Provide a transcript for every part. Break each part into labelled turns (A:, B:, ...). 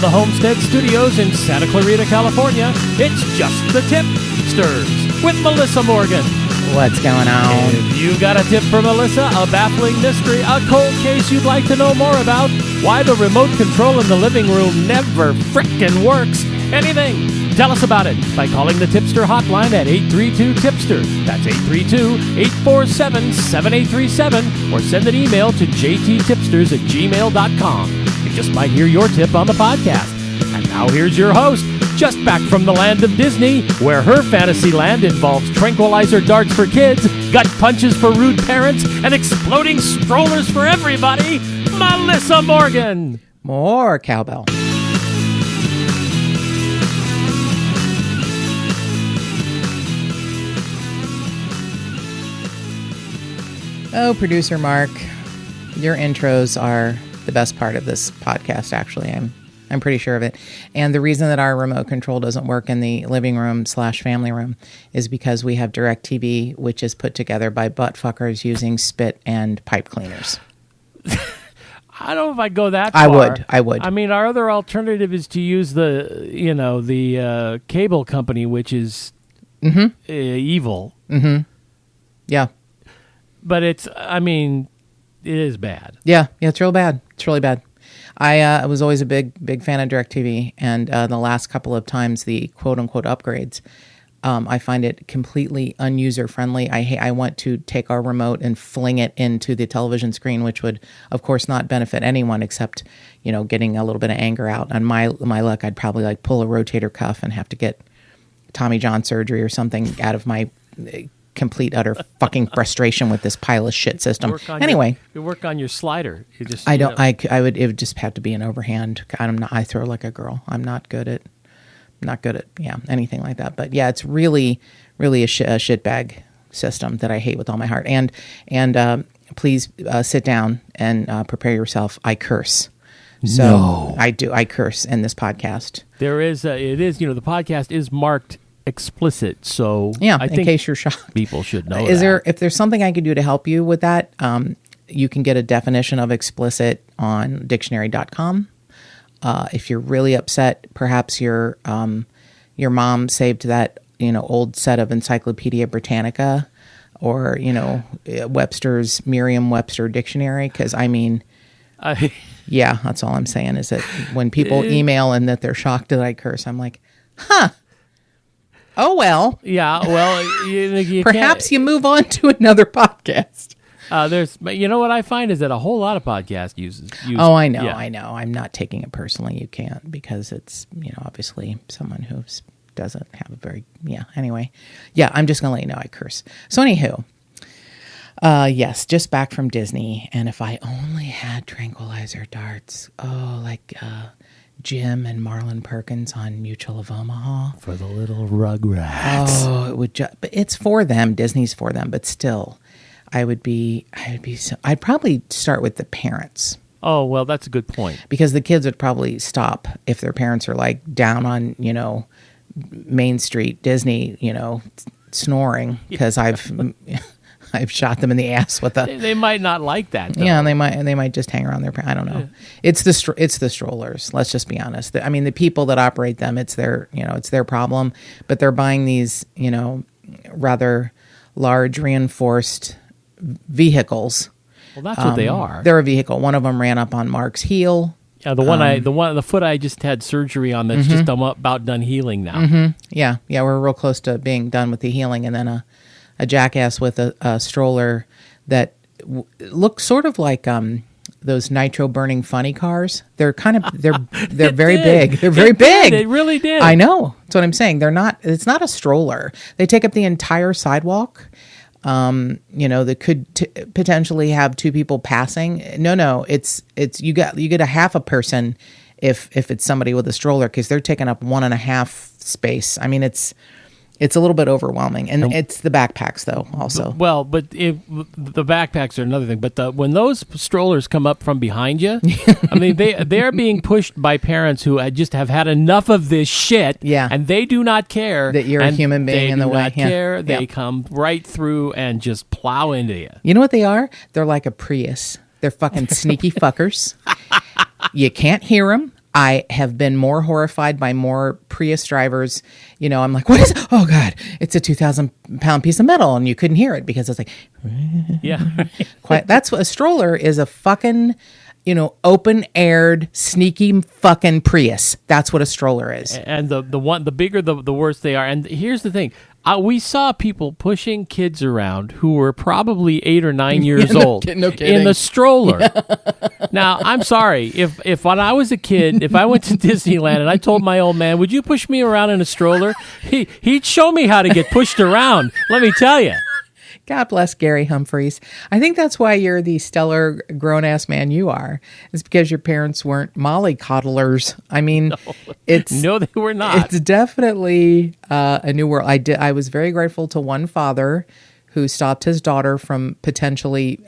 A: the Homestead Studios in Santa Clarita, California, it's just the Tip-Sters with Melissa Morgan.
B: What's going on?
A: If you got a tip for Melissa, a baffling mystery, a cold case you'd like to know more about, why the remote control in the living room never frickin' works, anything, tell us about it by calling the Tipster hotline at 832-TIPSTER. That's 832-847-7837, or send an email to jttipsters@gmail.com. You just might hear your tip on the podcast. And now here's your host, just back from the land of Disney, where her fantasy land involves tranquilizer darts for kids, gut punches for rude parents, and exploding strollers for everybody, Melissa Morgan.
B: More cowbell. Oh, producer Mark, your intros are the best part of this podcast, actually. I'm pretty sure of it. And the reason that our remote control doesn't work in the living room / family room is because we have DirecTV, which is put together by butt fuckers using spit and pipe cleaners.
A: I don't know if I'd go that far.
B: I would.
A: I mean, our other alternative is to use the cable company, which is evil.
B: Mm-hmm. Yeah.
A: But it is bad.
B: Yeah, it's real bad. It's really bad. I was always a big fan of DirecTV, and the last couple of times the quote-unquote upgrades, I find it completely unuser-friendly. I want to take our remote and fling it into the television screen, which would, of course, not benefit anyone except, getting a little bit of anger out. On my luck, I'd probably pull a rotator cuff and have to get Tommy John surgery or something out of my complete utter fucking frustration with this pile of shit system.
A: You work on your slider.
B: It would just have to be an overhand. I throw like a girl. I'm not good at anything like that. But yeah, it's really, really a shitbag system that I hate with all my heart. And please sit down and prepare yourself. I curse. So
A: no.
B: I do. I curse in this podcast.
A: The podcast is marked explicit, so
B: yeah,
A: I think
B: in case you're shocked,
A: people should know.
B: If there's something I could do to help you with that, you can get a definition of explicit on dictionary.com. If you're really upset, perhaps your mom saved that old set of Encyclopedia Britannica or Webster's Merriam-Webster dictionary, because yeah, that's all I'm saying is that when people email and that they're shocked that I curse, I'm like, huh. Oh, well.
A: Yeah, well, you
B: perhaps you move on to another podcast.
A: What I find is that a whole lot of podcasts use.
B: Oh, I know. I'm not taking it personally. You can't, because it's, obviously someone who doesn't have a very, anyway. Yeah, I'm just going to let you know I curse. So anywho, yes, just back from Disney. And if I only had tranquilizer darts, Jim and Marlon Perkins on Mutual of Omaha.
A: For the little rugrats.
B: Oh, it would but it's for them. Disney's for them, but still, I'd probably start with the parents.
A: Oh, well, that's a good point.
B: Because the kids would probably stop if their parents are down on, Main Street, Disney, snoring, because I've shot them in the ass with a.
A: They might not like that, though.
B: Yeah, and they might just hang around their. I don't know. Yeah. It's the strollers. Let's just be honest. The people that operate them, it's their problem. But they're buying these rather large reinforced vehicles.
A: Well, that's what they are.
B: They're a vehicle. One of them ran up on Mark's heel.
A: Yeah, the foot I just had surgery on. That's just about done healing now.
B: Mm-hmm. Yeah, we're real close to being done with the healing, and then a jackass with a stroller that looks sort of like those nitro burning funny cars. They're they're very big. They're very big.
A: It really did.
B: I know. That's what I'm saying. It's not a stroller. They take up the entire sidewalk. That could potentially have two people passing. No. It's you get a half a person if it's somebody with a stroller, because they're taking up 1.5 space. It's a little bit overwhelming, and it's the backpacks, though, also.
A: Well, but the backpacks are another thing. But when those strollers come up from behind you, they're being pushed by parents who just have had enough of this shit, and they do not care
B: that you're a human being in the way.
A: They do not care. They come right through and just plow into you.
B: You know what they are? They're like a Prius. They're fucking sneaky fuckers. You can't hear them. I have been more horrified by more Prius drivers. You know, I'm like, what is it? Oh God, it's a 2,000-pound piece of metal. And you couldn't hear it because it's like,
A: Yeah.
B: quiet. That's what a stroller is, a fucking, you know, open aired, sneaky fucking Prius. That's what a stroller is.
A: And the bigger, the worse they are. And here's the thing. We saw people pushing kids around who were probably 8 or 9 years old
B: no kidding.
A: in the stroller. Now, I'm sorry. If when I was a kid, if I went to Disneyland and I told my old man, would you push me around in a stroller? He'd show me how to get pushed around. Let me tell you.
B: God bless Gary Humphreys. I think that's why you're the stellar grown-ass man you are. It's because your parents weren't mollycoddlers. I mean,
A: No, they were not.
B: It's definitely a new world. I was very grateful to one father who stopped his daughter from potentially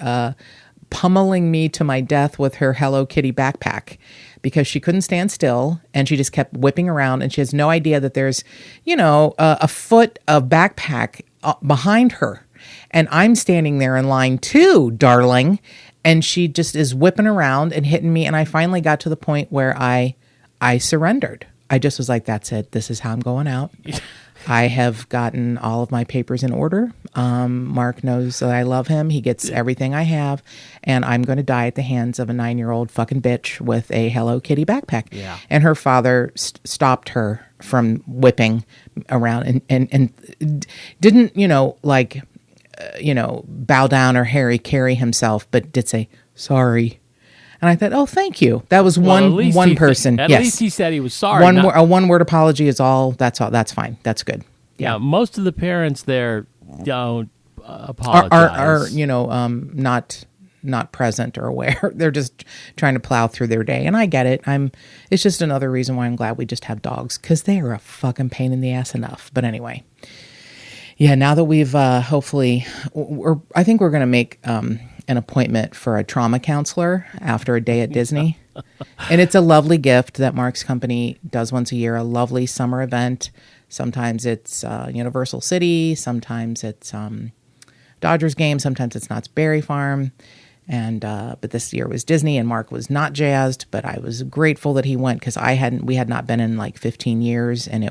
B: pummeling me to my death with her Hello Kitty backpack because she couldn't stand still and she just kept whipping around and she has no idea that there's, you know, a foot of backpack behind her. And I'm standing there in line too, darling. And she just is whipping around and hitting me. And I finally got to the point where I surrendered. I just was like, that's it. This is how I'm going out. I have gotten all of my papers in order. Mark knows that I love him. He gets everything I have. And I'm going to die at the hands of a 9-year-old fucking bitch with a Hello Kitty backpack.
A: Yeah.
B: And her father stopped her from whipping around and didn't, you know, like... bow down or Harry carry himself, but did say sorry. And I thought, oh, thank you. That was one person.
A: At
B: yes.
A: least he said he was sorry.
B: A one-word apology is all. That's all. That's fine. That's good.
A: Yeah. Most of the parents there don't apologize.
B: Are not present or aware. They're just trying to plow through their day. And I get it. It's just another reason why I'm glad we just have dogs because they are a fucking pain in the ass enough. But anyway. Yeah, now that we've I think we're going to make an appointment for a trauma counselor after a day at Disney. And it's a lovely gift that Mark's company does once a year, a lovely summer event. Sometimes it's Universal City, sometimes it's Dodgers game, sometimes it's Knott's Berry Farm. And but this year was Disney and Mark was not jazzed, but I was grateful that he went because we had not been in like 15 years and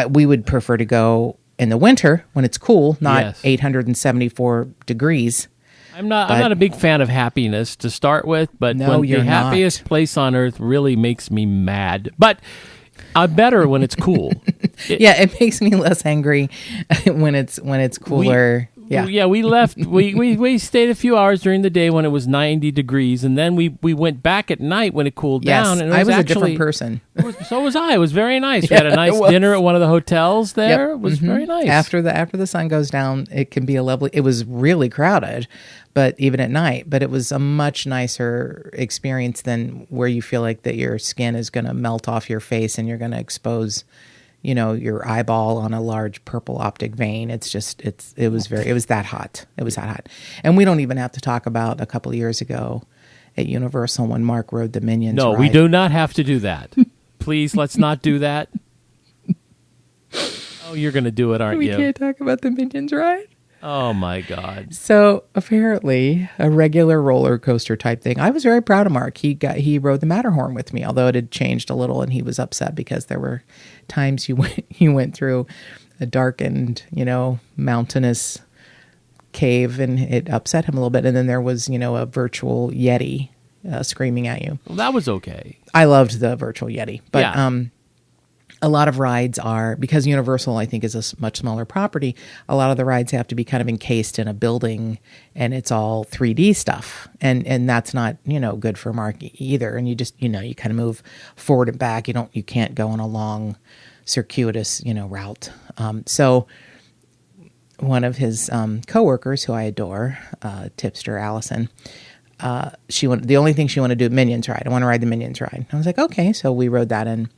B: we would prefer to go in the winter when it's cool, not
A: Yes.
B: 874 degrees.
A: I'm not a big fan of happiness to start with, but
B: No,
A: when
B: you're
A: the
B: not.
A: happiest place on earth really makes me mad. But I'm better when it's cool.
B: It makes me less angry when it's cooler.
A: We left. We stayed a few hours during the day when it was 90 degrees, and then we went back at night when it cooled down. And it
B: I was
A: actually,
B: a different person.
A: So was I. It was very nice. We had a nice dinner at one of the hotels there.
B: Yep.
A: It was very nice.
B: After the sun goes down, it can be a lovely. It was really crowded, but even at night. But it was a much nicer experience than where you feel like that your skin is going to melt off your face and you're going to expose, you know, your eyeball on a large purple optic vein. It was that hot. It was that hot. And we don't even have to talk about a couple of years ago at Universal when Mark rode the Minions
A: No,
B: ride.
A: we do not have to do that. Please, let's not do that. Oh, you're going to do it, aren't you?
B: We can't talk about the Minions ride.
A: Oh, my God.
B: So apparently a regular roller coaster type thing. I was very proud of Mark. He rode the Matterhorn with me, although it had changed a little and he was upset because there were times he went through a darkened, mountainous cave and it upset him a little bit. And then there was, a virtual Yeti screaming at you.
A: Well, that was okay.
B: I loved the virtual Yeti, but
A: Yeah.
B: a lot of rides are, because Universal, I think, is a much smaller property, a lot of the rides have to be kind of encased in a building and it's all 3D stuff. And that's not, good for Mark either. And you just, you kind of move forward and back. You can't go on a long circuitous, route. So one of his coworkers who I adore, Tip-Ster Allison, the only thing she wanted to do, Minions ride. I want to ride the Minions ride. I was like, okay. So we rode that in.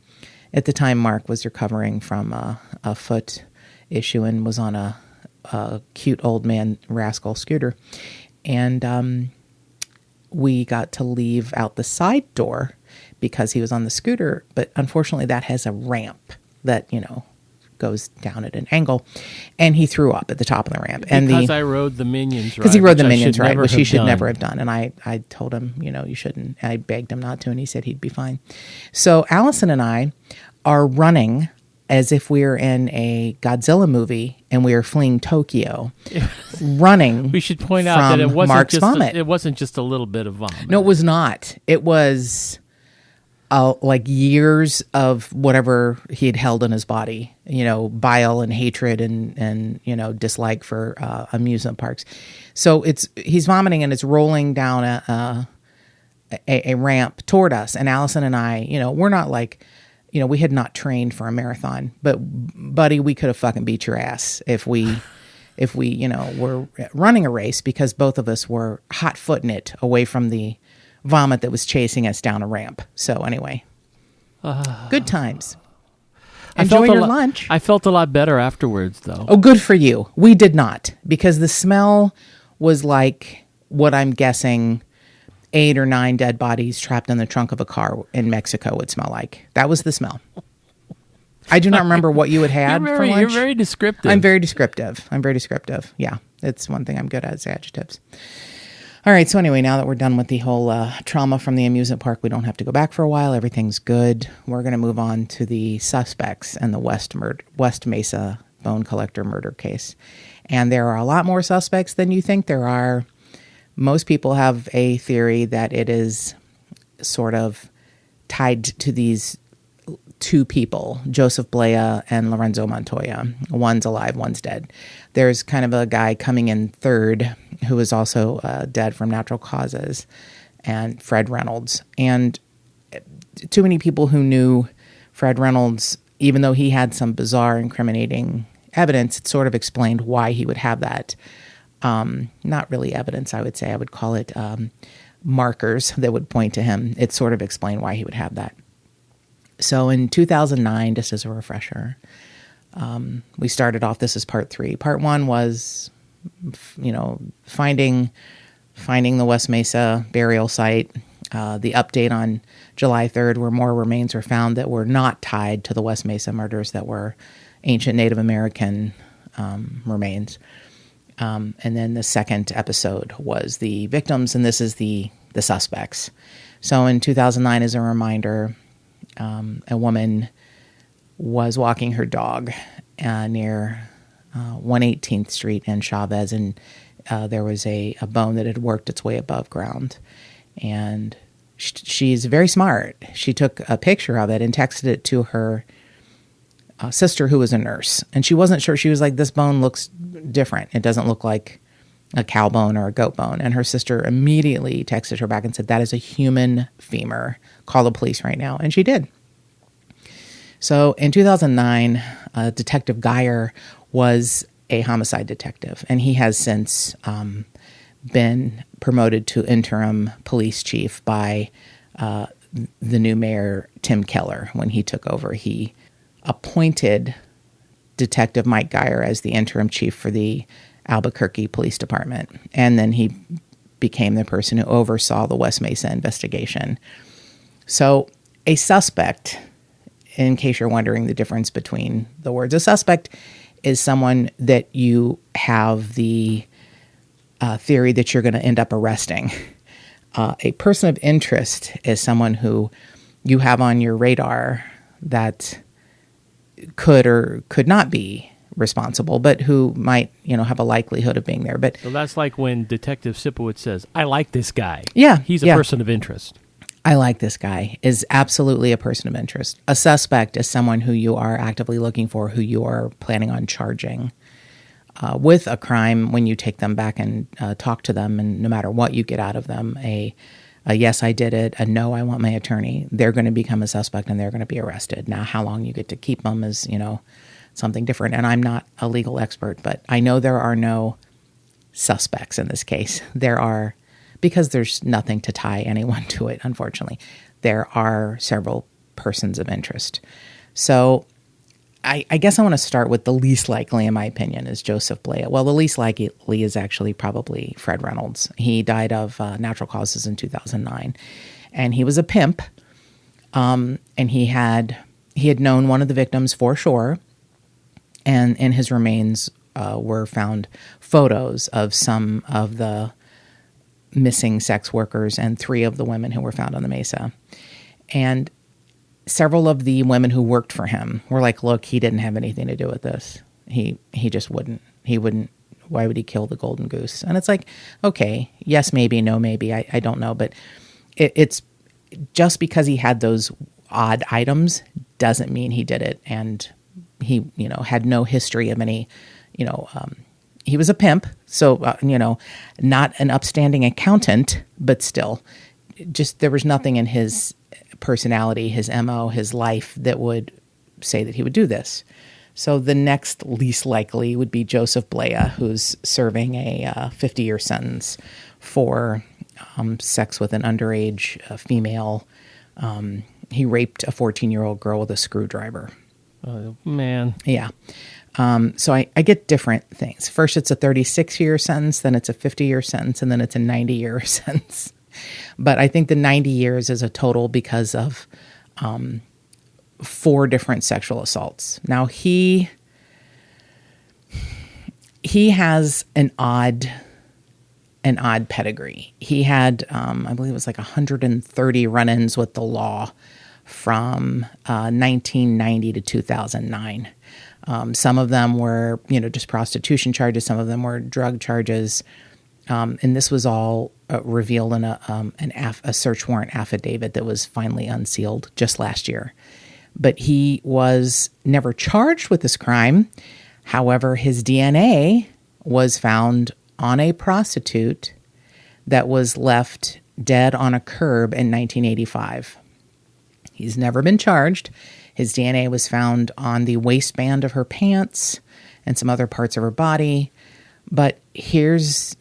B: At the time, Mark was recovering from a foot issue and was on a cute old man rascal scooter. And we got to leave out the side door because he was on the scooter. But unfortunately, that has a ramp that, goes down at an angle, and he threw up at the top of the ramp.
A: Because I rode the Minions ride.
B: Because he rode the Minions ride, which he should
A: done.
B: never have done. And I told him, you shouldn't. I begged him not to, and he said he'd be fine. So Allison and I are running as if we're in a Godzilla movie and we are fleeing Tokyo, running.
A: We should point out that
B: Mark's vomit.
A: It wasn't just a little bit of vomit.
B: No, it was not. It was like years of whatever he had held in his body, bile and hatred and dislike for amusement parks. So he's vomiting and it's rolling down a ramp toward us. And Allison and I, we're not like, we had not trained for a marathon, but buddy, we could have fucking beat your ass if we were running a race, because both of us were hot footing it away from the vomit that was chasing us down a ramp. So anyway, good times. Enjoy your lunch.
A: I felt a lot better afterwards, though.
B: Oh, good for you. We did not, because the smell was like what I'm guessing 8 or 9 dead bodies trapped in the trunk of a car in Mexico would smell like. That was the smell. I do not remember what you had for lunch.
A: You're very descriptive.
B: I'm very descriptive. Yeah, it's one thing I'm good at is adjectives. All right, so anyway, now that we're done with the whole trauma from the amusement park, we don't have to go back for a while. Everything's good. We're going to move on to the suspects in the West Mesa bone collector murder case. And there are a lot more suspects than you think there are. Most people have a theory that it is sort of tied to these 2 people, Joseph Blea and Lorenzo Montoya. One's alive, one's dead. There's kind of a guy coming in third who is also dead from natural causes, and Fred Reynolds. And too many people who knew Fred Reynolds, even though he had some bizarre incriminating evidence, it sort of explained why he would have that. Not really evidence, I would say. I would call it markers that would point to him. It sort of explained why he would have that. So in 2009, just as a refresher, we started off, this is part 3. Part 1 was, finding the West Mesa burial site. The update on July 3rd, where more remains were found that were not tied to the West Mesa murders, that were ancient Native American remains. And then the second episode was the victims, and this is the suspects. So in 2009, as a reminder, a woman was walking her dog near 118th Street and Chavez, and there was a bone that had worked its way above ground. And she's very smart. She took a picture of it and texted it to her sister, who was a nurse. And she wasn't sure. She was like, this bone looks different. It doesn't look like a cow bone or a goat bone. And her sister immediately texted her back and said, that is a human femur. Call the police right now. And she did. So in 2009, Detective Geyer was a homicide detective, and he has since been promoted to interim police chief by the new mayor, Tim Keller. When he took over, he appointed Detective Mike Geyer as the interim chief for the Albuquerque Police Department. And then he became the person who oversaw the West Mesa investigation. So a suspect, in case you're wondering the difference between the words, a suspect is someone that you have the theory that you're going to end up arresting. A person of interest is someone who you have on your radar that could or could not be responsible, but who might, have a likelihood of being there. But
A: so that's like when Detective Sipowicz says, I like this guy.
B: Yeah.
A: He's a person of interest.
B: I like this guy is absolutely a person of interest. A suspect is someone who you are actively looking for, who you are planning on charging with a crime when you take them back and talk to them. And no matter what you get out of them, a yes, I did it, a no, I want my attorney, they're going to become a suspect and they're going to be arrested. Now, how long you get to keep them is, something different. And I'm not a legal expert, but I know there are no suspects in this case. There are, because there's nothing to tie anyone to it, unfortunately, there are several persons of interest. So I guess I want to start with the least likely, in my opinion, is Joseph Blea. Well, the least likely is actually probably Fred Reynolds. He died of natural causes in 2009, and he was a pimp, and he had known one of the victims for sure. And in his remains were found photos of some of the missing sex workers and 3 of the women who were found on the Mesa. And several of the women who worked for him were like, look, he didn't have anything to do with this. He just wouldn't. He wouldn't. Why would he kill the golden goose? And it's like, okay, yes, maybe, no, maybe. I don't know. But it's just because he had those odd items doesn't mean he did it. And he, had no history of any, he was a pimp. So, not an upstanding accountant, but still, just there was nothing in his personality, his MO, his life that would say that he would do this. So the next least likely would be Joseph Blea, who's serving a 50-year sentence for sex with an underage female. He raped a 14-year-old girl with a screwdriver.
A: Oh, man.
B: Yeah. So I get different things. First, it's a 36-year sentence, then it's a 50-year sentence, and then it's a 90-year sentence. But I think the 90 years is a total because of 4 different sexual assaults. Now, he has an odd pedigree. He had, I believe it was like 130 run-ins with the law from 1990 to 2009. Some of them were, just prostitution charges. Some of them were drug charges. And this was all revealed in a search warrant affidavit that was finally unsealed just last year. But he was never charged with this crime. However, his DNA was found on a prostitute that was left dead on a curb in 1985. He's never been charged. His DNA was found on the waistband of her pants and some other parts of her body. But here's,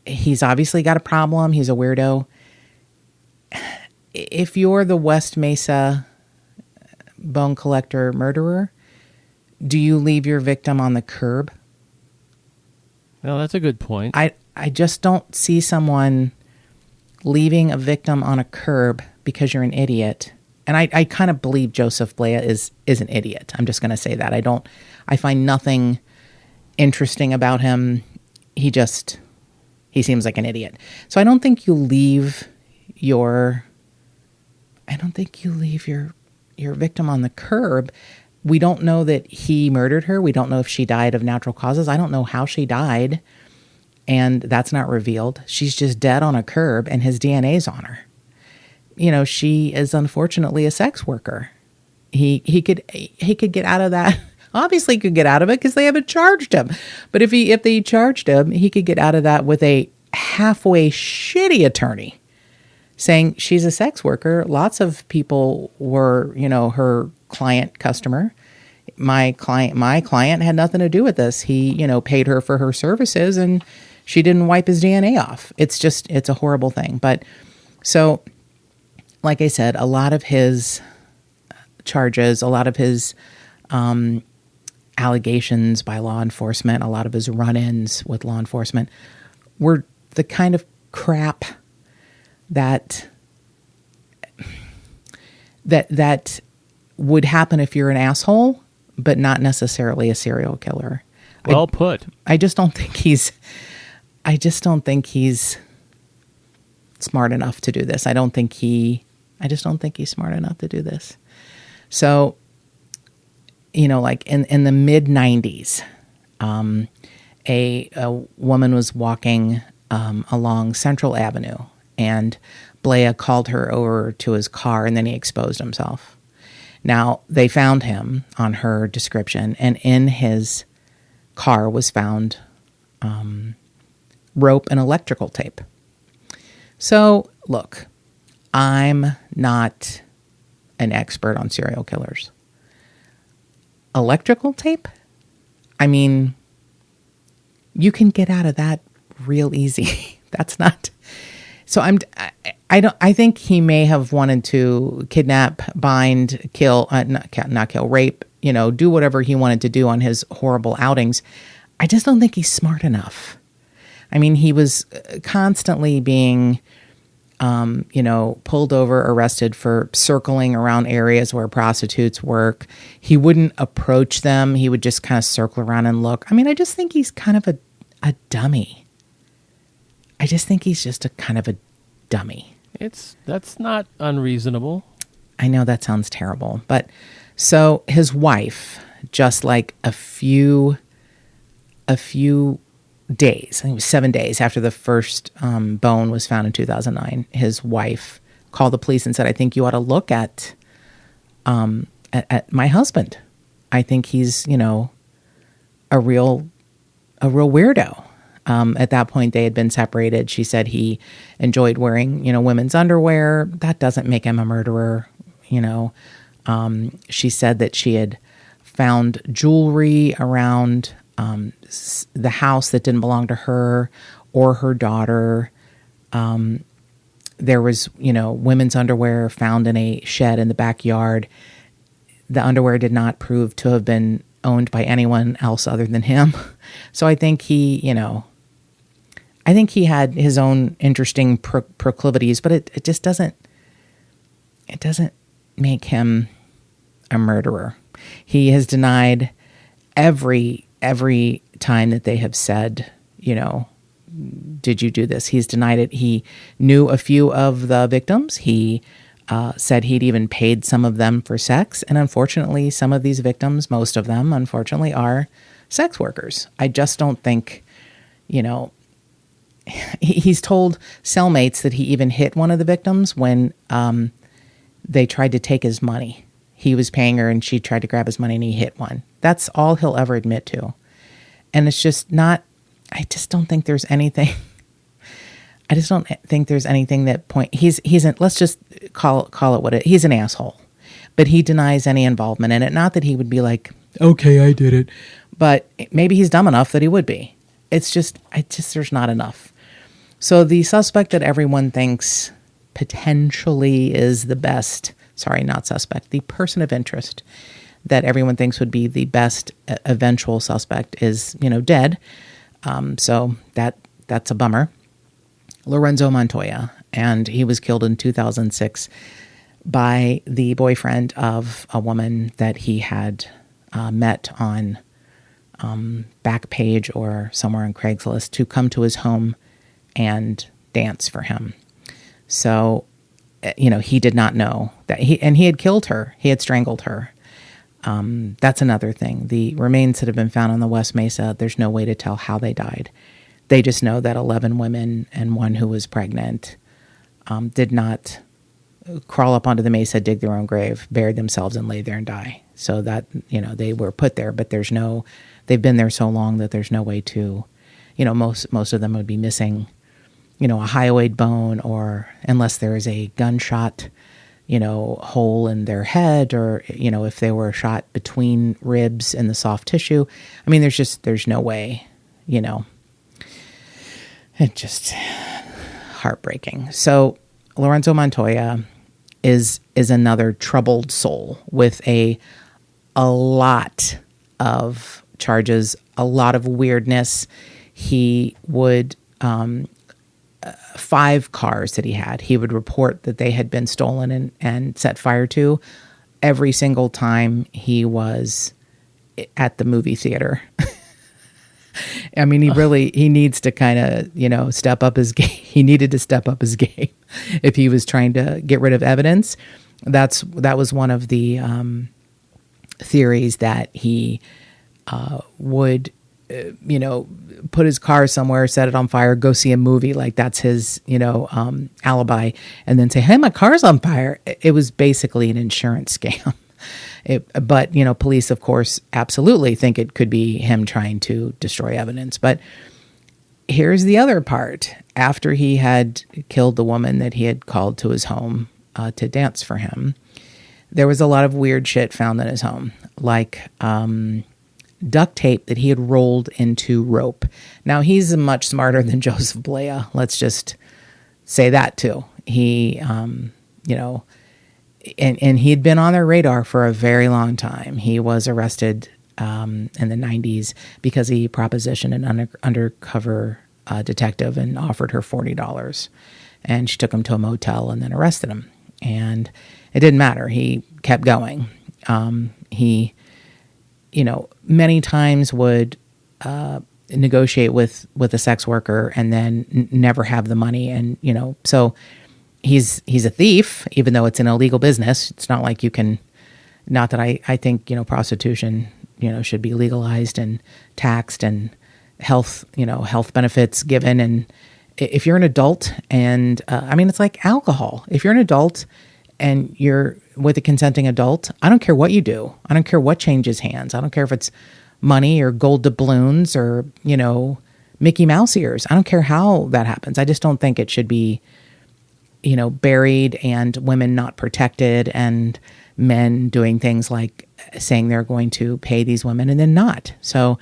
B: he's obviously got a problem. He's a weirdo. If you're the West Mesa bone collector murderer, do you leave your victim on the curb?
A: Well, that's a good point.
B: I just don't see someone leaving a victim on a curb because you're an idiot. And I kind of believe Joseph Blea is an idiot. I'm just going to say that. I find nothing interesting about him. He seems like an idiot. So I don't think you leave your victim on the curb. We don't know that he murdered her. We don't know if she died of natural causes. I don't know how she died, and that's not revealed. She's just dead on a curb, and his DNA's on her. She is unfortunately a sex worker. He could get out of that. Obviously, he could get out of it because they haven't charged him. But if they charged him, he could get out of that with a halfway shitty attorney saying she's a sex worker. Lots of people were, her customer. My client had nothing to do with this. He, paid her for her services and she didn't wipe his DNA off. It's a horrible thing. But so, like I said, a lot of his charges, a lot of his allegations by law enforcement, a lot of his run-ins with law enforcement were the kind of crap that would happen if you're an asshole, but not necessarily a serial killer.
A: Well put.
B: I just don't think he's smart enough to do this. I just don't think he's smart enough to do this. So, like in the mid 90s, a woman was walking along Central Avenue, and Blea called her over to his car, and then he exposed himself. Now, they found him on her description, and in his car was found rope and electrical tape. So, look, I'm not an expert on serial killers. Electrical tape? I mean, you can get out of that real easy. That's not... So I think he may have wanted to kidnap, bind, kill, not kill, rape, do whatever he wanted to do on his horrible outings. I just don't think he's smart enough. I mean, he was constantly being pulled over, arrested for circling around areas where prostitutes work. He wouldn't approach them. He would just kind of circle around and look. I mean, I just think he's kind of a dummy. I just think he's just a kind of a dummy.
A: That's not unreasonable.
B: I know that sounds terrible, but so his wife, just like a few days, I think it was 7 days after the first bone was found in 2009, his wife called the police and said, "I think you ought to look at my husband. I think he's, a real weirdo." At that point, they had been separated. She said he enjoyed wearing, women's underwear. That doesn't make him a murderer, She said that she had found jewelry around the house that didn't belong to her or her daughter. There was, women's underwear found in a shed in the backyard. The underwear did not prove to have been owned by anyone else other than him. So I think he had his own interesting proclivities, but it just doesn't make him a murderer. He has denied every time that they have said, did you do this? He's denied it. He knew a few of the victims. He said he'd even paid some of them for sex. And unfortunately, some of these victims, most of them, unfortunately, are sex workers. I just don't think, he's told cellmates that he even hit one of the victims when they tried to take his money. He was paying her and she tried to grab his money and he hit one. That's all he'll ever admit to. And it's just not, I just don't think there's anything. I just don't think there's anything that let's just call it what it, he's an asshole. But he denies any involvement in it. Not that he would be like, okay, I did it. But maybe he's dumb enough that he would be. There's not enough. So the suspect that everyone thinks potentially is the best, the person of interest that everyone thinks would be the best eventual suspect is, dead. So that's a bummer. Lorenzo Montoya, and he was killed in 2006 by the boyfriend of a woman that he had met on Backpage or somewhere on Craigslist to come to his home and dance for him. So, he did not know that he had killed her. He had strangled her. That's another thing. The remains that have been found on the West Mesa, there's no way to tell how they died. They just know that 11 women and one who was pregnant did not crawl up onto the mesa, dig their own grave, bury themselves, and lay there and die. So that, they were put there, but they've been there so long that there's no way to, most of them would be missing, a hyoid bone, or unless there is a gunshot, hole in their head, or, if they were shot between ribs and the soft tissue. I mean, there's no way, It's just heartbreaking. So Lorenzo Montoya is another troubled soul with a lot of charges, a lot of weirdness. He would 5 cars that he would report that they had been stolen and set fire to every single time he was at the movie theater. I mean, he needs to kind of, step up his game. He needed to step up his game if he was trying to get rid of evidence. That was one of the theories, that he would, put his car somewhere, set it on fire, go see a movie. Like that's his, alibi, and then say, "Hey, my car's on fire." It was basically an insurance scam. But police, of course, absolutely think it could be him trying to destroy evidence. But here's the other part. After he had killed the woman that he had called to his home to dance for him, there was a lot of weird shit found in his home, like duct tape that he had rolled into rope. Now, he's much smarter than Joseph Blea. Let's just say that, too. He, and he had been on their radar for a very long time. He was arrested in the 90s because he propositioned an undercover detective and offered her $40. and she took him to a motel and then arrested him. And it didn't matter. He kept going. He, many times would negotiate with a sex worker and then never have the money. And, so he's a thief, even though it's an illegal business. It's not like you can, not that I think, prostitution, should be legalized and taxed and health benefits given. And if you're an adult and, it's like alcohol. If you're an adult and you're with a consenting adult, I don't care what you do. I don't care what changes hands. I don't care if it's money or gold doubloons or, Mickey Mouse ears. I don't care how that happens. I just don't think it should be, buried and women not protected and men doing things like saying they're going to pay these women and then not. So,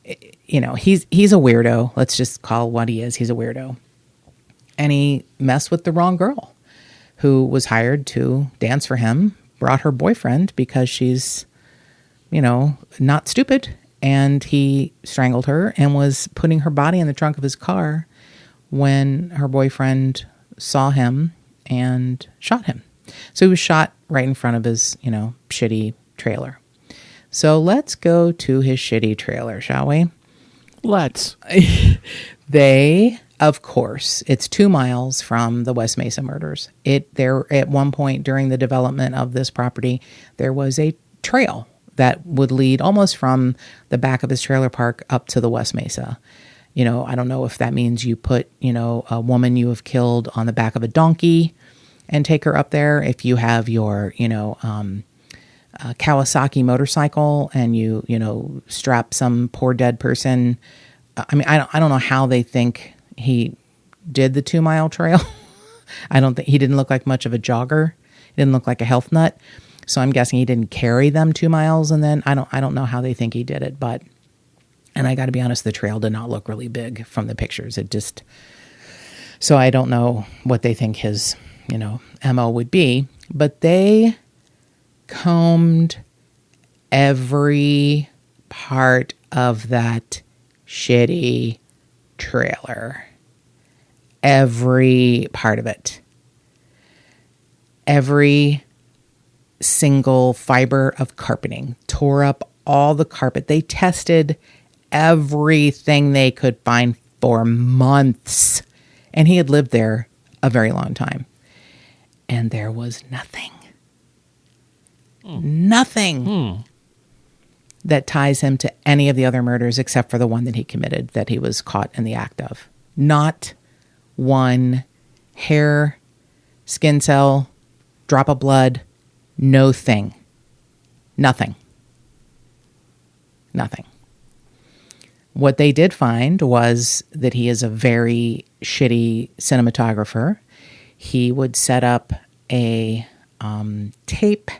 B: he's a weirdo. Let's just call what he is. He's a weirdo. And he messed with the wrong girl who was hired to dance for him, brought her boyfriend because she's, not stupid. And he strangled her and was putting her body in the trunk of his car when her boyfriend saw him and shot him. So he was shot right in front of his, shitty trailer. So let's go to his shitty trailer, shall we?
A: Let's.
B: They, of course, it's 2 miles from the West Mesa Murders. There at one point during the development of this property, there was a trail that would lead almost from the back of his trailer park up to the West Mesa. I don't know if that means you put, a woman you have killed on the back of a donkey and take her up there. If you have your, Kawasaki motorcycle and you strap some poor dead person. I don't know how they think he did the 2 mile trail. I don't think he didn't look like much of a jogger. He didn't look like a health nut. So I'm guessing he didn't carry them 2 miles. And then I don't know how they think he did it, and I got to be honest, the trail did not look really big from the pictures. So I don't know what they think his, MO would be, but they combed every part of that shitty trailer. Every part of it. Every single fiber of carpeting. Tore up all the carpet. They tested everything they could find for months. And he had lived there a very long time. And there was nothing. Nothing that ties him to any of the other murders except for the one that he committed that he was caught in the act of. Not one hair, skin cell, drop of blood, no thing. Nothing. Nothing. What they did find was that he is a very shitty cinematographer. He would set up a tape,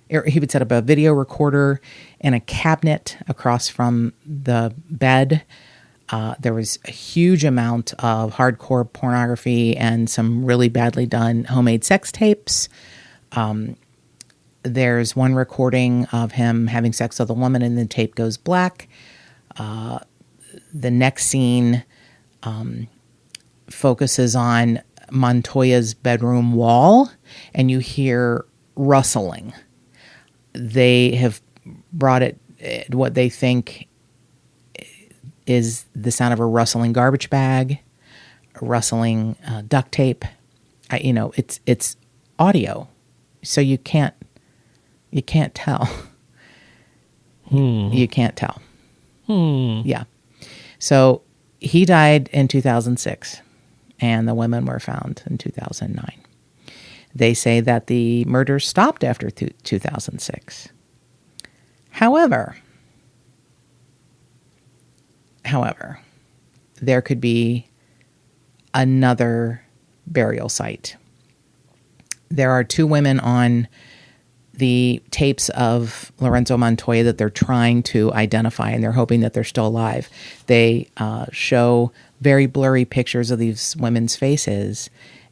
B: or he would set up a video recorder in a cabinet across from the bed. There was a huge amount of hardcore pornography and some really badly done homemade sex tapes. There's one recording of him having sex with a woman and the tape goes black. The next scene focuses on Montoya's bedroom wall, and you hear rustling. They have brought it what they think is the sound of a rustling garbage bag, a rustling duct tape. It's audio, so you can't tell. You can't tell. Yeah. So he died in 2006, and the women were found in 2009. They say that the murders stopped after 2006. However, there could be another burial site. There are 2 women on the tapes of Lorenzo Montoya that they're trying to identify, and they're hoping that they're still alive. They show very blurry pictures of these women's faces,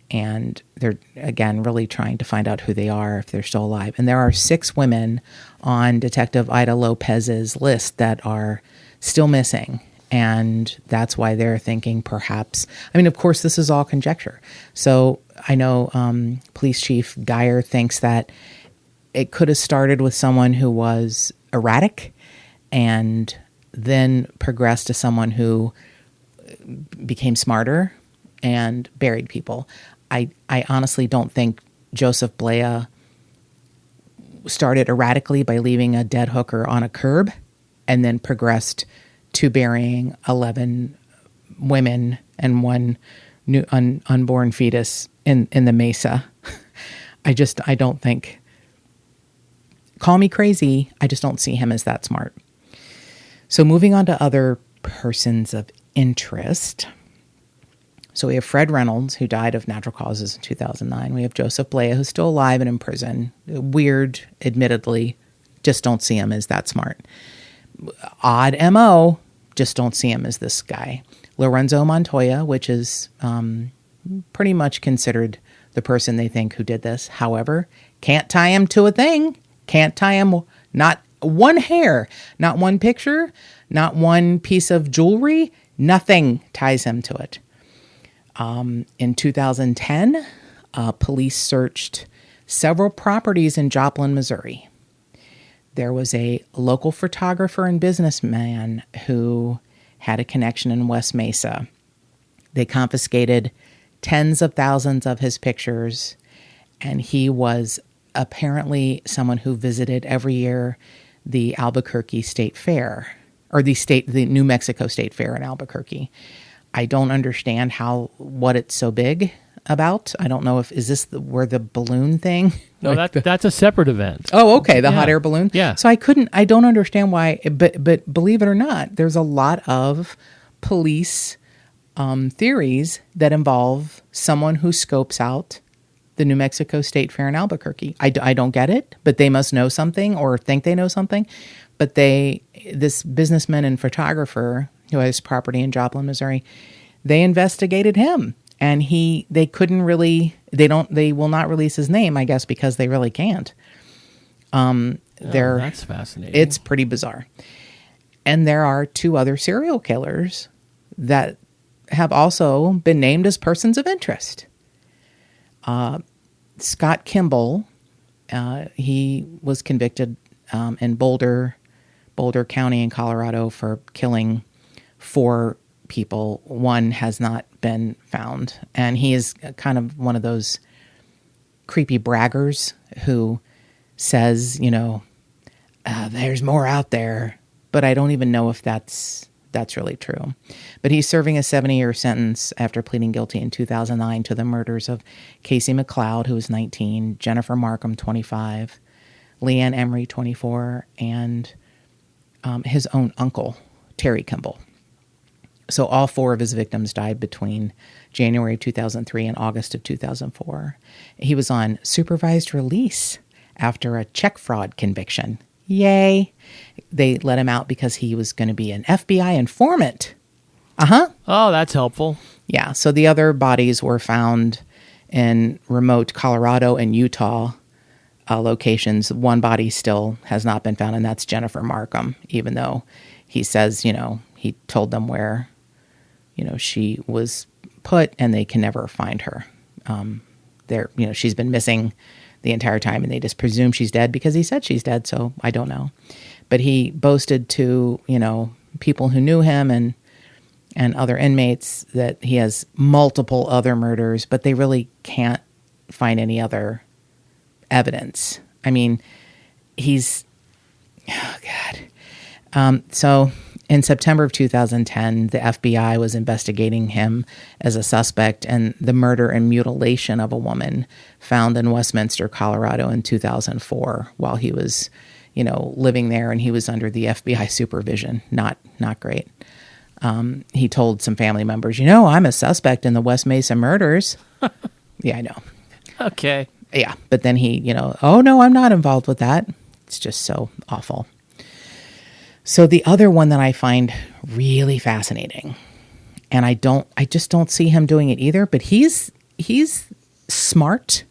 B: and they're, again, really trying to find out who they are, if they're still alive. And there are 6 women on Detective Ida Lopez's list that are still missing. And that's why they're thinking perhaps, I mean, of course, this is all conjecture. So I know Police Chief Geyer thinks that it could have started with someone who was erratic and then progressed to someone who became smarter and buried people. I honestly don't think Joseph Blea started erratically by leaving a dead hooker on a curb and then progressed to burying 11 women and one new unborn fetus in the Mesa. I don't think, call me crazy, I just don't see him as that smart. So moving on to other persons of interest. So we have Fred Reynolds, who died of natural causes in 2009. We have Joseph Blea, who's still alive and in prison. Weird, admittedly, just don't see him as that smart. Odd MO, just don't see him as this guy. Lorenzo Montoya, which is pretty much considered the person they think who did this. However, can't tie him to a thing. Can't tie him, not one hair, not one picture, not one piece of jewelry. Nothing ties him to it. In 2010, police searched several properties in Joplin, Missouri. There was a local photographer and businessman who had a connection in West Mesa. They confiscated tens of thousands of his pictures, and he was apparently someone who visited every year the Albuquerque State Fair, or the New Mexico State Fair in Albuquerque. I don't understand what it's so big about. I don't know is this where the balloon thing?
A: No, that's a separate event.
B: Oh, okay. The hot air balloon.
A: Yeah.
B: So I don't understand why, but believe it or not, there's a lot of police theories that involve someone who scopes out the New Mexico State Fair in Albuquerque. I don't get it, but they must know something or think they know something. But this businessman and photographer who has property in Joplin, Missouri, they investigated him, and they will not release his name, I guess, because they really can't.
A: That's fascinating.
B: It's pretty bizarre. And there are two other serial killers that have also been named as persons of interest. Scott Kimball, he was convicted in Boulder County in Colorado for killing 4 people. One has not been found. And he is kind of one of those creepy braggers who says, there's more out there, but I don't even know if that's really true. But he's serving a 70-year sentence after pleading guilty in 2009 to the murders of Casey McLeod, who was 19, Jennifer Markham, 25, Leanne Emery, 24, and his own uncle, Terry Kimball. So all 4 of his victims died between January of 2003 and August of 2004. He was on supervised release after a check fraud conviction. Yay. They let him out because he was going to be an FBI informant.
A: Oh, that's helpful.
B: Yeah. So the other bodies were found in remote Colorado and Utah locations. One body still has not been found, and that's Jennifer Markham, even though he says, he told them where, she was put, and they can never find her. She's been missing the entire time, and they just presume she's dead because he said she's dead, so I don't know. But he boasted to, people who knew him and other inmates that he has multiple other murders, but they really can't find any other evidence. I mean, so in September of 2010, the FBI was investigating him as a suspect in the murder and mutilation of a woman found in Westminster, Colorado in 2004 while he was, living there, and he was under the FBI supervision. Not great. He told some family members, I'm a suspect in the West Mesa murders. Yeah, I know.
A: Okay.
B: Yeah, but then he, oh no, I'm not involved with that. It's just so awful. So the other one that I find really fascinating, and I just don't see him doing it either, but he's smart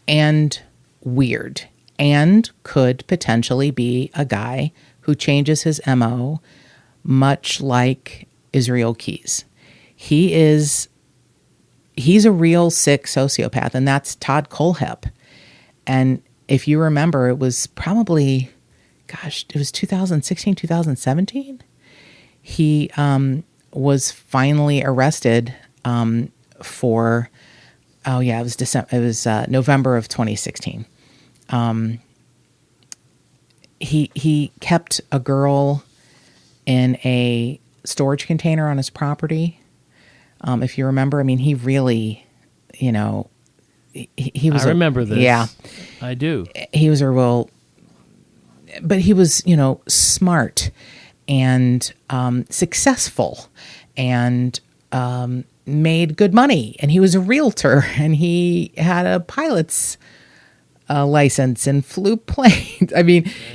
B: and weird and could potentially be a guy who changes his MO much like Israel Keyes. He's a real sick sociopath, and that's Todd Kohlhepp. And if you remember, it was probably, it was 2016, 2017. He was finally arrested for, it was November of 2016. He kept a girl in a storage container on his property. If you remember, he really, he was.
A: I remember this.
B: Yeah,
A: I do.
B: He was but he was, smart and successful and made good money. And he was a realtor, and he had a pilot's license and flew planes.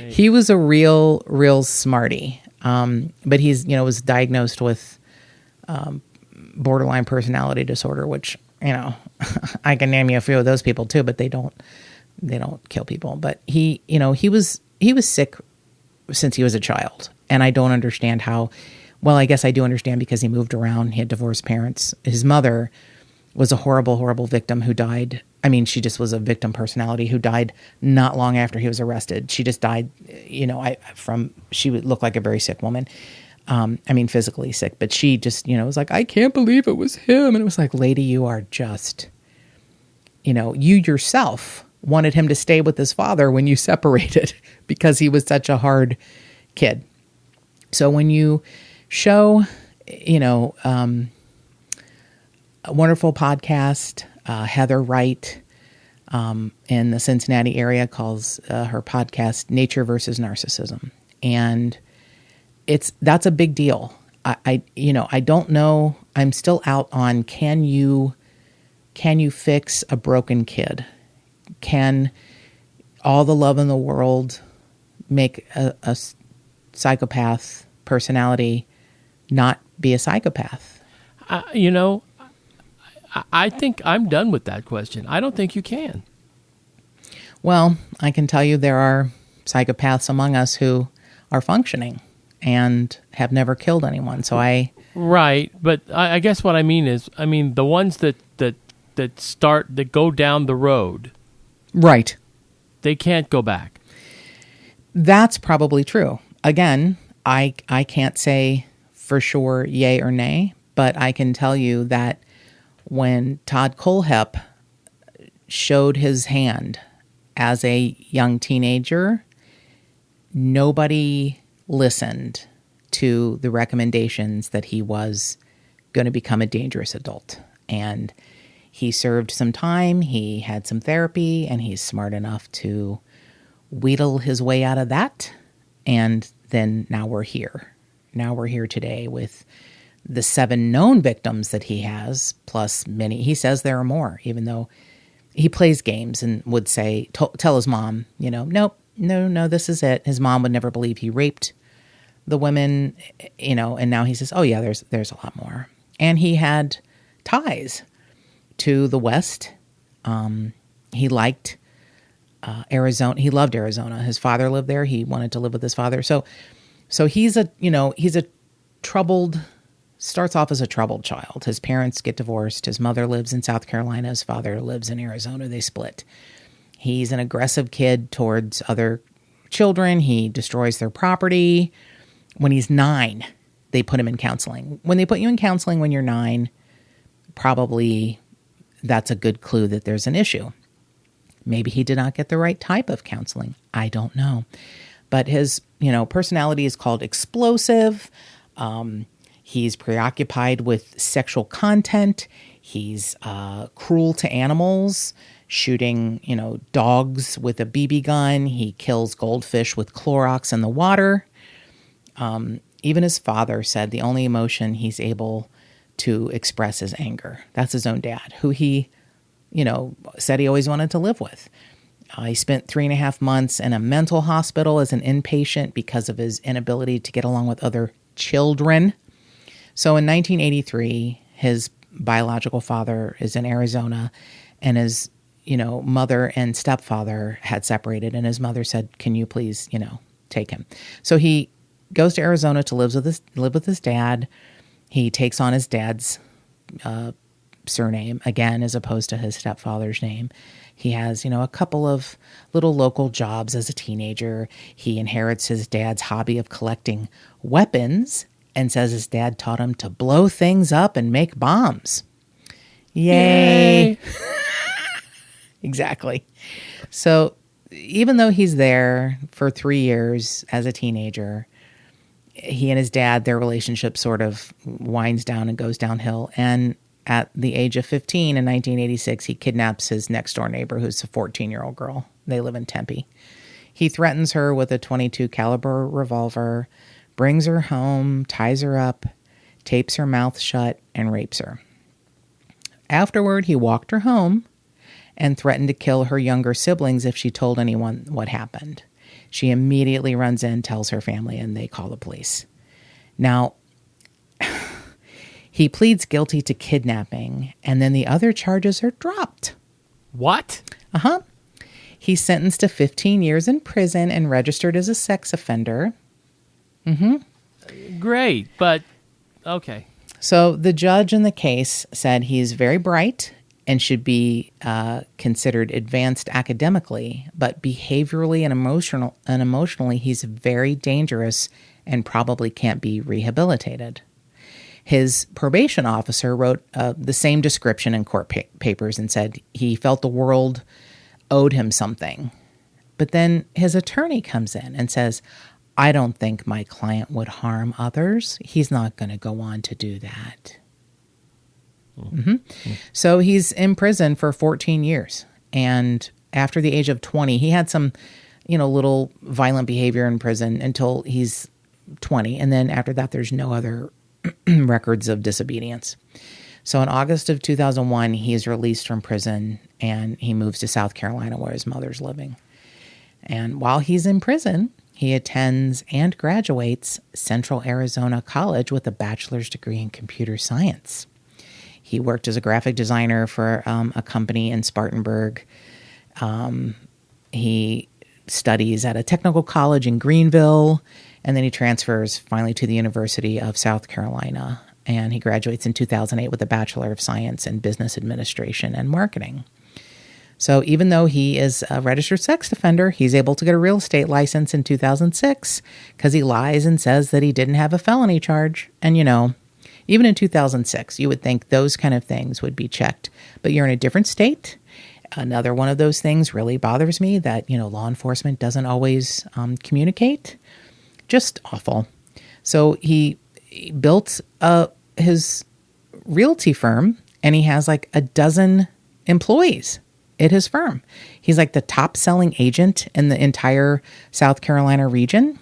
B: He was a real smarty. But he's, was diagnosed with borderline personality disorder, which, I can name you a few of those people too, but they don't kill people. But he was sick since he was a child. And I don't understand how, well, I guess I do understand because he moved around. He had divorced parents. His mother was a horrible, horrible victim who died. She just was a victim personality who died not long after he was arrested. She just died, she would look like a very sick woman. Physically sick, but she just, was like, I can't believe it was him. And it was like, lady, you are just, you yourself wanted him to stay with his father when you separated because he was such a hard kid. So when you show, a wonderful podcast, Heather Wright, in the Cincinnati area calls her podcast Nature versus Narcissism. And that's a big deal. I don't know. I'm still out on, can you fix a broken kid? Can all the love in the world make a psychopath personality not be a psychopath?
A: I think I'm done with that question. I don't think you can.
B: Well, I can tell you there are psychopaths among us who are functioning and have never killed anyone. So
A: Right, but I guess what I mean is, the ones that go down the road.
B: Right.
A: They can't go back.
B: That's probably true. Again, I can't say for sure yay or nay, but I can tell you that when Todd Kohlhepp showed his hand as a young teenager, nobody listened to the recommendations that he was going to become a dangerous adult. And he served some time, he had some therapy, and he's smart enough to wheedle his way out of that. And then now we're here. Now we're here today with the 7 known victims that he has, plus many. He says there are more, even though he plays games and would say, tell his mom, nope, no, this is it. His mom would never believe he raped the women, and now he says, oh yeah, there's a lot more. And he had ties to the West. He liked Arizona. He loved Arizona. His father lived there. He wanted to live with his father. So he's a troubled, starts off as a troubled child. His parents get divorced. His mother lives in South Carolina. His father lives in Arizona. They split. He's an aggressive kid towards other children. He destroys their property. When he's 9, they put him in counseling. When they put you in counseling when you're 9, probably that's a good clue that there's an issue. Maybe he did not get the right type of counseling. I don't know. But his, personality is called explosive. He's preoccupied with sexual content. He's cruel to animals, shooting, dogs with a BB gun. He kills goldfish with Clorox in the water. Even his father said the only emotion he's able to express is anger. That's his own dad, who he, said he always wanted to live with. He spent 3.5 months in a mental hospital as an inpatient because of his inability to get along with other children. So in 1983, his biological father is in Arizona, and his, mother and stepfather had separated, and his mother said, can you please, take him? So he goes to Arizona to live with his dad. He takes on his dad's surname again, as opposed to his stepfather's name. He has, a couple of little local jobs as a teenager. He inherits his dad's hobby of collecting weapons and says his dad taught him to blow things up and make bombs. Yay. Exactly. So even though he's there for 3 years as a teenager, he and his dad, their relationship sort of winds down and goes downhill. And at the age of 15 in 1986, he kidnaps his next door neighbor, who's a 14-year-old girl. They live in Tempe. He threatens her with a .22 caliber revolver, brings her home, ties her up, tapes her mouth shut, and rapes her. Afterward, he walked her home and threatened to kill her younger siblings if she told anyone what happened. She immediately runs in, tells her family, and they call the police. Now, he pleads guilty to kidnapping, and then the other charges are dropped.
A: What?
B: Uh-huh. He's sentenced to 15 years in prison and registered as a sex offender.
A: Great, but okay.
B: So the judge in the case said he's very bright and should be considered advanced academically, but behaviorally and emotionally, he's very dangerous and probably can't be rehabilitated. His probation officer wrote the same description in court papers and said he felt the world owed him something. But then his attorney comes in and says, I don't think my client would harm others. He's not going to go on to do that. So he's in prison for 14 years. And after the age of 20, he had some, little violent behavior in prison until he's 20. And then after that, there's no other records of disobedience. So in August of 2001, he is released from prison and he moves to South Carolina where his mother's living. And while he's in prison, he attends and graduates Central Arizona College with a bachelor's degree in computer science. He worked as a graphic designer for a company in Spartanburg. He studies at a technical college in Greenville, and then he transfers finally to the University of South Carolina. And he graduates in 2008 with a Bachelor of Science in Business Administration and Marketing. So even though he is a registered sex offender, he's able to get a real estate license in 2006 because he lies and says that he didn't have a felony charge. And, even in 2006, you would think those kind of things would be checked. But you're in a different state. Another one of those things really bothers me that, law enforcement doesn't always communicate. Just awful. So he built his realty firm, and he has like a dozen employees at his firm. He's like the top selling agent in the entire South Carolina region.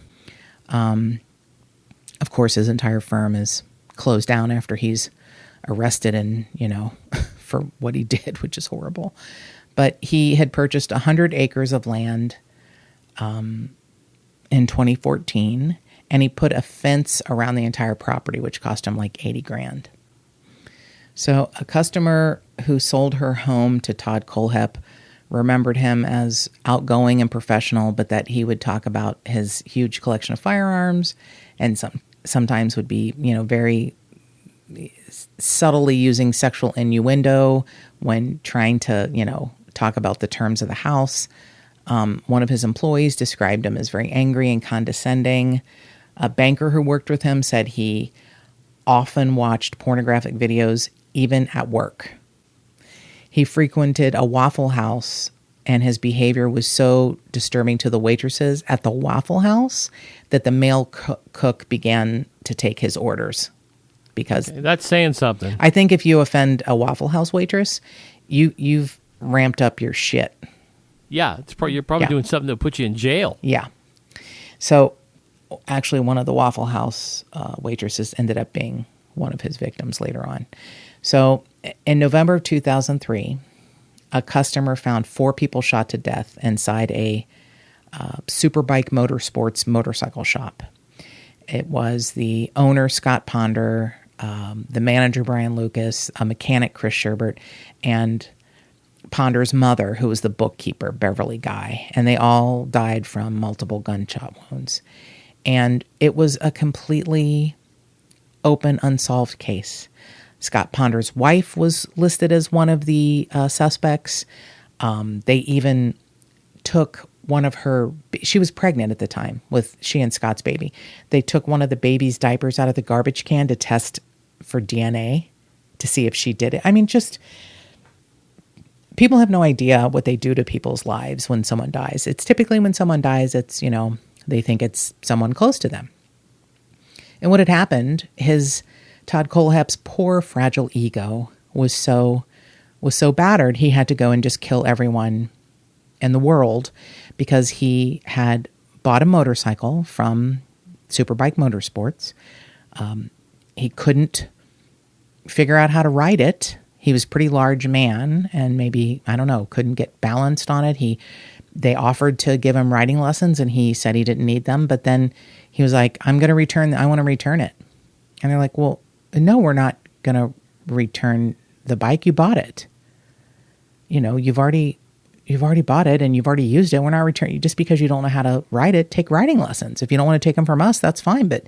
B: Of course, his entire firm is closed down after he's arrested and, for what he did, which is horrible. But he had purchased 100 acres of land in 2014, and he put a fence around the entire property, which cost him like $80,000. So a customer who sold her home to Todd Kohlhepp remembered him as outgoing and professional, but that he would talk about his huge collection of firearms and sometimes would be, very subtly using sexual innuendo when trying to, talk about the terms of the house. One of his employees described him as very angry and condescending. A banker who worked with him said he often watched pornographic videos, even at work. He frequented a Waffle House, and his behavior was so disturbing to the waitresses at the Waffle House that the male cook began to take his orders. Because
A: that's saying something.
B: I think if you offend a Waffle House waitress, you've ramped up your shit.
A: Yeah, you're probably doing something that put you in jail.
B: Yeah. So actually, one of the Waffle House waitresses ended up being one of his victims later on. So in November of 2003, a customer found 4 people shot to death inside a Superbike Motorsports motorcycle shop. It was the owner, Scott Ponder, the manager, Brian Lucas, a mechanic, Chris Sherbert, and Ponder's mother, who was the bookkeeper, Beverly Guy. And they all died from multiple gunshot wounds. And it was a completely open, unsolved case. Scott Ponder's wife was listed as one of the suspects. They even took one of her, she was pregnant at the time with she and Scott's baby. They took one of the baby's diapers out of the garbage can to test for DNA to see if she did it. I mean, just people have no idea what they do to people's lives when someone dies. It's typically when someone dies, it's, they think it's someone close to them. And what had happened, Todd Kohlhepp's poor, fragile ego was so battered, he had to go and just kill everyone in the world because he had bought a motorcycle from Superbike Motorsports. He couldn't figure out how to ride it. He was a pretty large man and maybe, I don't know, couldn't get balanced on it. They offered to give him riding lessons and he said he didn't need them. But then he was like, I want to return it. And they're like, well, no, we're not going to return the bike. You bought it. You've already bought it and you've already used it. We're not returning just because you don't know how to ride it. Take riding lessons. If you don't want to take them from us, that's fine. But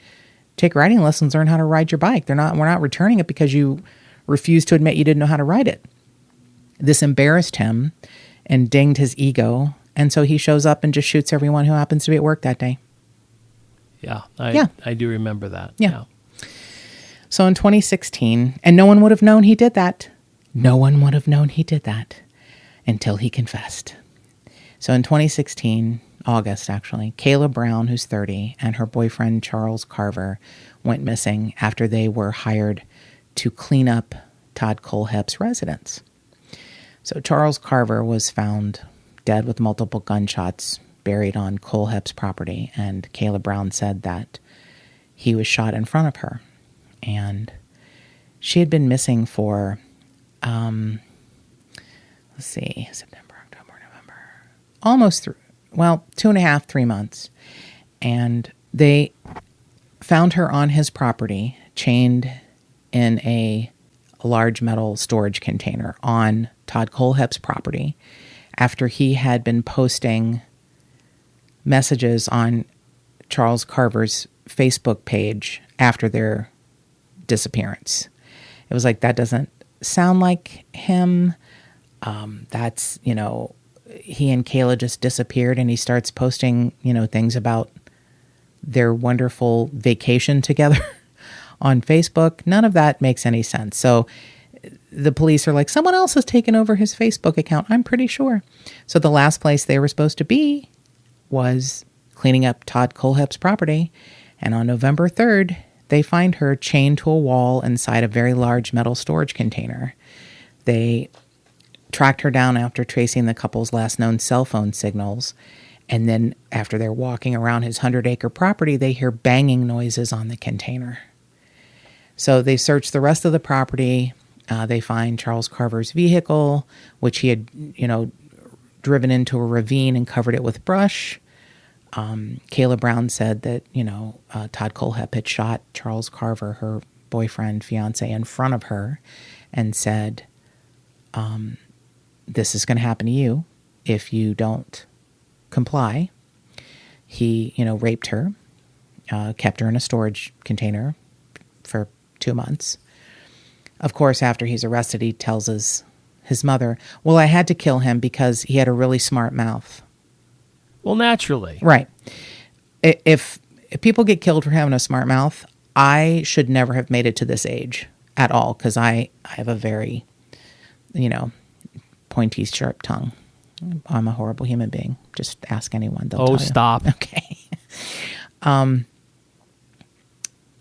B: take riding lessons, learn how to ride your bike. We're not returning it because you refused to admit you didn't know how to ride it. This embarrassed him and dinged his ego. And so he shows up and just shoots everyone who happens to be at work that day.
A: Yeah. I do remember that.
B: Yeah. So in 2016, and no one would have known he did that. No one would have known he did that until he confessed. So in 2016, August actually, Kayla Brown, who's 30, and her boyfriend Charles Carver went missing after they were hired to clean up Todd Kohlhepp's residence. So Charles Carver was found dead with multiple gunshots buried on Kohlhepp's property, and Kayla Brown said that he was shot in front of her. And she had been missing for, September, October, November, almost 2.5, 3 months. And they found her on his property, chained in a large metal storage container on Todd Kohlhepp's property after he had been posting messages on Charles Carver's Facebook page after their disappearance. It was like, that doesn't sound like him. That's, he and Kayla just disappeared, and he starts posting, things about their wonderful vacation together on Facebook. None of that makes any sense. So the police are like, someone else has taken over his Facebook account, I'm pretty sure. So the last place they were supposed to be was cleaning up Todd Kohlhepp's property. And on November 3rd, they find her chained to a wall inside a very large metal storage container. They tracked her down after tracing the couple's last known cell phone signals. And then after they're walking around his 100-acre property, they hear banging noises on the container. So they search the rest of the property. They find Charles Carver's vehicle, which he had, driven into a ravine and covered it with brush. Kayla Brown said that, Todd Kohlhepp had shot Charles Carver, her boyfriend, fiance, in front of her and said, this is going to happen to you if you don't comply. He, raped her, kept her in a storage container for 2 months. Of course, after he's arrested, he tells his mother, well, I had to kill him because he had a really smart mouth.
A: Well, naturally.
B: Right. If people get killed for having a smart mouth, I should never have made it to this age at all, because I have a very, pointy, sharp tongue. I'm a horrible human being. Just ask anyone. They'll tell you.
A: Stop.
B: Okay.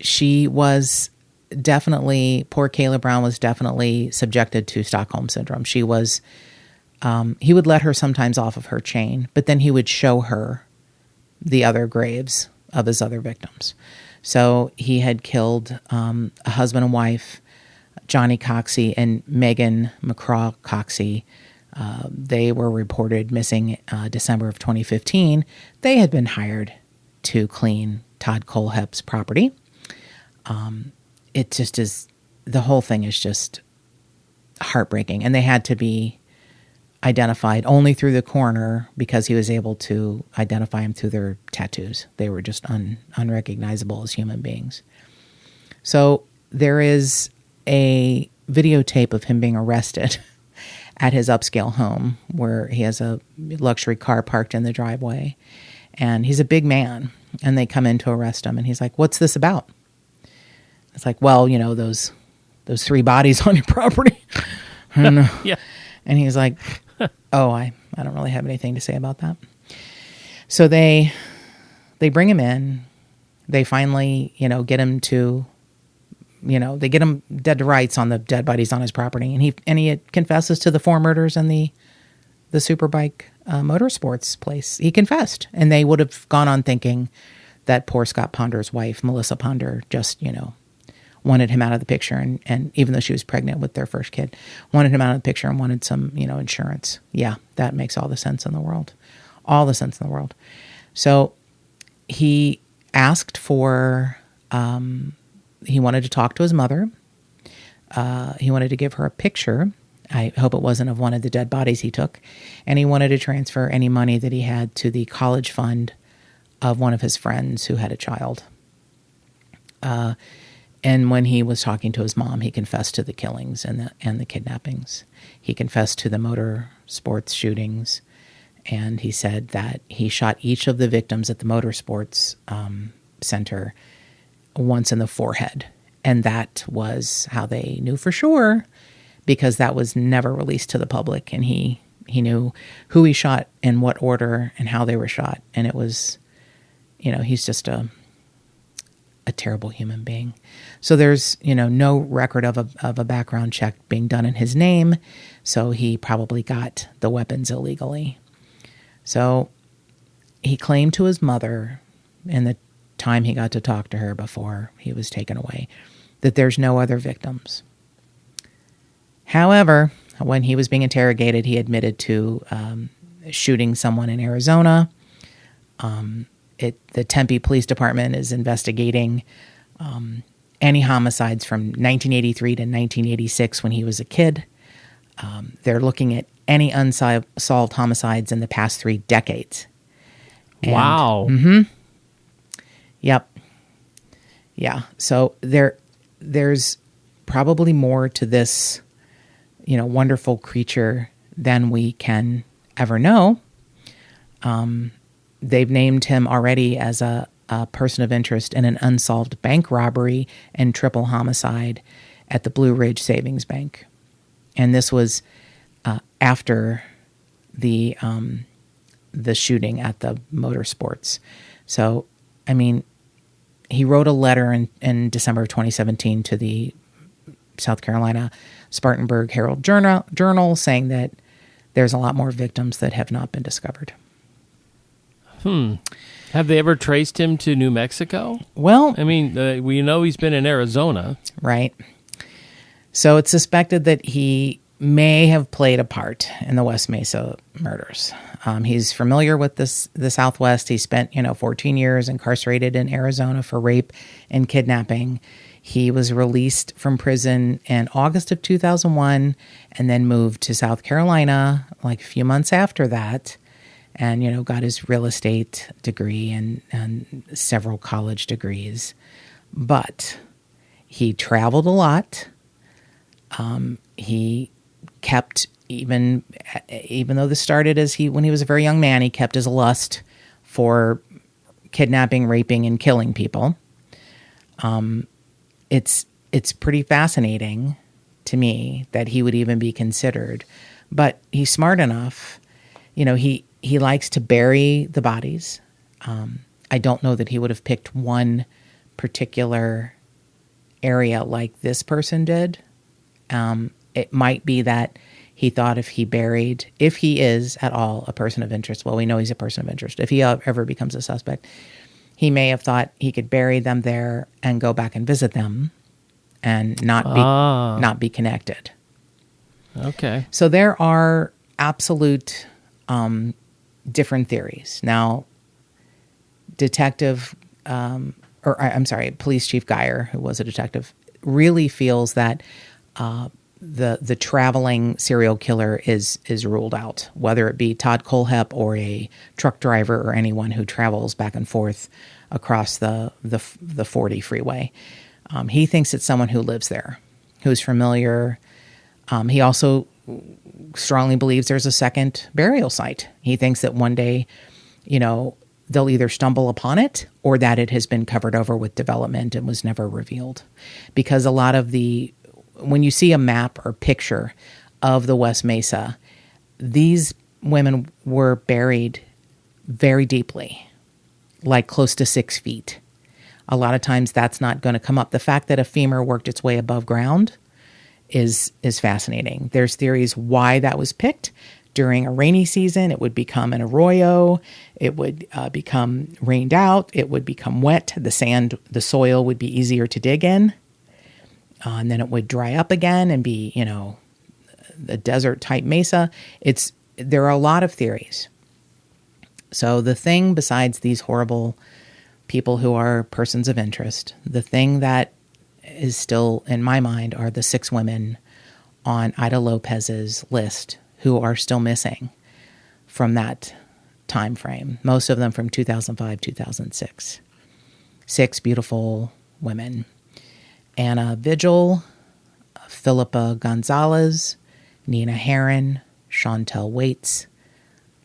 B: She was definitely, poor Kayla Brown was definitely subjected to Stockholm Syndrome. She was, he would let her sometimes off of her chain, but then he would show her the other graves of his other victims. So he had killed a husband and wife, Johnny Coxey and Megan McCraw Coxey. They were reported missing December of 2015. They had been hired to clean Todd Kohlhepp's property. It just is, the whole thing is just heartbreaking. And they had to be identified only through the coroner because he was able to identify them through their tattoos. They were just unrecognizable as human beings. So there is a videotape of him being arrested at his upscale home where he has a luxury car parked in the driveway. And he's a big man, and they come in to arrest him. And he's like, "What's this about?" It's like, "Well, you know, those 3 bodies on your property." And,
A: Yeah.
B: and he's like, "Oh, I don't really have anything to say about that." So they bring him in. They finally, get him to, they get him dead to rights on the dead bodies on his property. And he confesses to the 4 murders and the Superbike motorsports place. He confessed. And they would have gone on thinking that poor Scott Ponder's wife, Melissa Ponder, just, wanted him out of the picture. And even though she was pregnant with their first kid, wanted him out of the picture and wanted some, insurance. Yeah, that makes all the sense in the world. All the sense in the world. So he asked for, he wanted to talk to his mother. He wanted to give her a picture. I hope it wasn't of one of the dead bodies he took. And he wanted to transfer any money that he had to the college fund of one of his friends who had a child. And when he was talking to his mom, he confessed to the killings and the kidnappings. He confessed to the motorsports shootings. And he said that he shot each of the victims at the motorsports center once in the forehead. And that was how they knew for sure, because that was never released to the public. And he knew who he shot, in what order, and how they were shot. And it was, he's just a terrible human being. So there's, no record of a background check being done in his name. So he probably got the weapons illegally. So he claimed to his mother, in the time he got to talk to her before he was taken away, that there's no other victims. However, when he was being interrogated, he admitted to shooting someone in Arizona. The Tempe Police Department is investigating any homicides from 1983 to 1986 when he was a kid. They're looking at any unsolved homicides in the past 3 decades. And,
A: wow.
B: Mm-hmm. Yep. Yeah. So there's probably more to this, wonderful creature than we can ever know. They've named him already as a person of interest in an unsolved bank robbery and triple homicide at the Blue Ridge Savings Bank. And this was after the shooting at the motorsports. So, I mean, he wrote a letter in December of 2017 to the South Carolina Spartanburg Herald Journal saying that there's a lot more victims that have not been discovered.
A: Have they ever traced him to New Mexico?
B: Well,
A: I mean, we know he's been in Arizona.
B: Right. So it's suspected that he may have played a part in the West Mesa murders. He's familiar with the Southwest. He spent, 14 years incarcerated in Arizona for rape and kidnapping. He was released from prison in August of 2001 and then moved to South Carolina like a few months after that and, got his real estate degree and several college degrees. But he traveled a lot. He kept, even though this started when he was a very young man, he kept his lust for kidnapping, raping, and killing people. It's pretty fascinating to me that he would even be considered, but he's smart enough. He likes to bury the bodies. I don't know that he would have picked one particular area like this person did. It might be that he thought if he is at all a person of interest, well, we know he's a person of interest. If he ever becomes a suspect, he may have thought he could bury them there and go back and visit them and not be connected.
A: Okay.
B: So there are absolute different theories. Now, Police Chief Geyer, who was a detective, really feels that the traveling serial killer is ruled out, whether it be Todd Kohlhepp or a truck driver or anyone who travels back and forth across the 40 freeway. He thinks it's someone who lives there, who's familiar. He also strongly believes there's a second burial site. He thinks that one day, they'll either stumble upon it or that it has been covered over with development and was never revealed. Because a lot of when you see a map or picture of the West Mesa, these women were buried very deeply, like close to 6 feet. A lot of times that's not going to come up. The fact that a femur worked its way above ground is fascinating. There's theories why that was picked. During a rainy season, it would become an arroyo. It would become rained out. It would become wet. The soil would be easier to dig in. And then it would dry up again and be, the desert type mesa. There are a lot of theories. So the thing, besides these horrible people who are persons of interest, the thing that is still in my mind are the 6 women on Ida Lopez's list who are still missing from that time frame. Most of them from 2005, 2006. 6 beautiful women. Anna Vigil, Philippa Gonzalez, Nina Herron, Chantel Waits,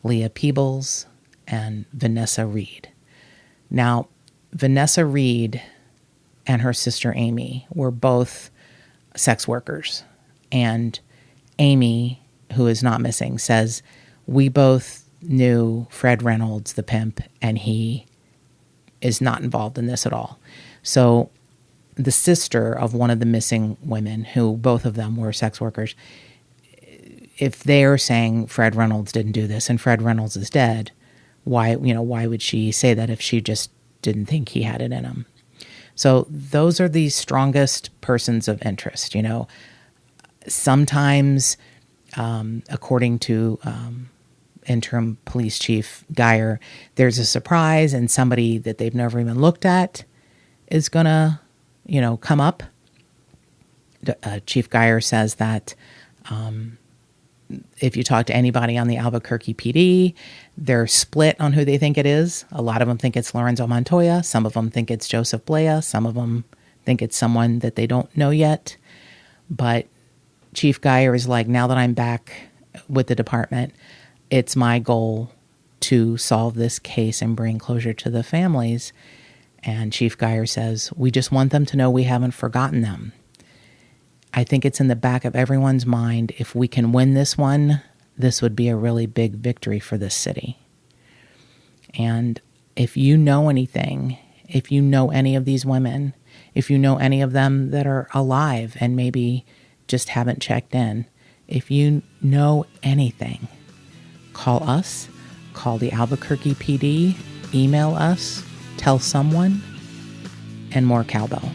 B: Leah Peebles, and Vanessa Reed. Now, Vanessa Reed and her sister Amy were both sex workers. And Amy, who is not missing, says, we both knew Fred Reynolds, the pimp, and he is not involved in this at all. So the sister of one of the missing women, who both of them were sex workers, if they're saying Fred Reynolds didn't do this and Fred Reynolds is dead, why would she say that if she just didn't think he had it in him? So those are the strongest persons of interest. Sometimes, according to interim police chief Geyer, there's a surprise and somebody that they've never even looked at is going to, come up. Chief Geyer says that if you talk to anybody on the Albuquerque PD, they're split on who they think it is. A lot of them think it's Lorenzo Montoya. Some of them think it's Joseph Blea. Some of them think it's someone that they don't know yet. But Chief Geyer is like, now that I'm back with the department, it's my goal to solve this case and bring closure to the families. And Chief Geyer says, we just want them to know we haven't forgotten them. I think it's in the back of everyone's mind. If we can win this one, this would be a really big victory for this city. And if you know anything, if you know any of these women, if you know any of them that are alive and maybe just haven't checked in, if you know anything, call us, call the Albuquerque PD, email us, tell someone, and more cowbell.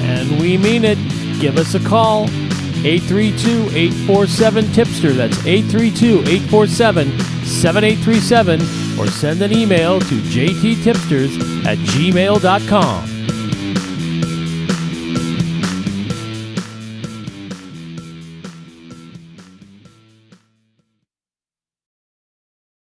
A: And we mean it. Give us a call. 832-847-TIPSTER. That's 832-847-7837. Or send an email to jttipsters@gmail.com.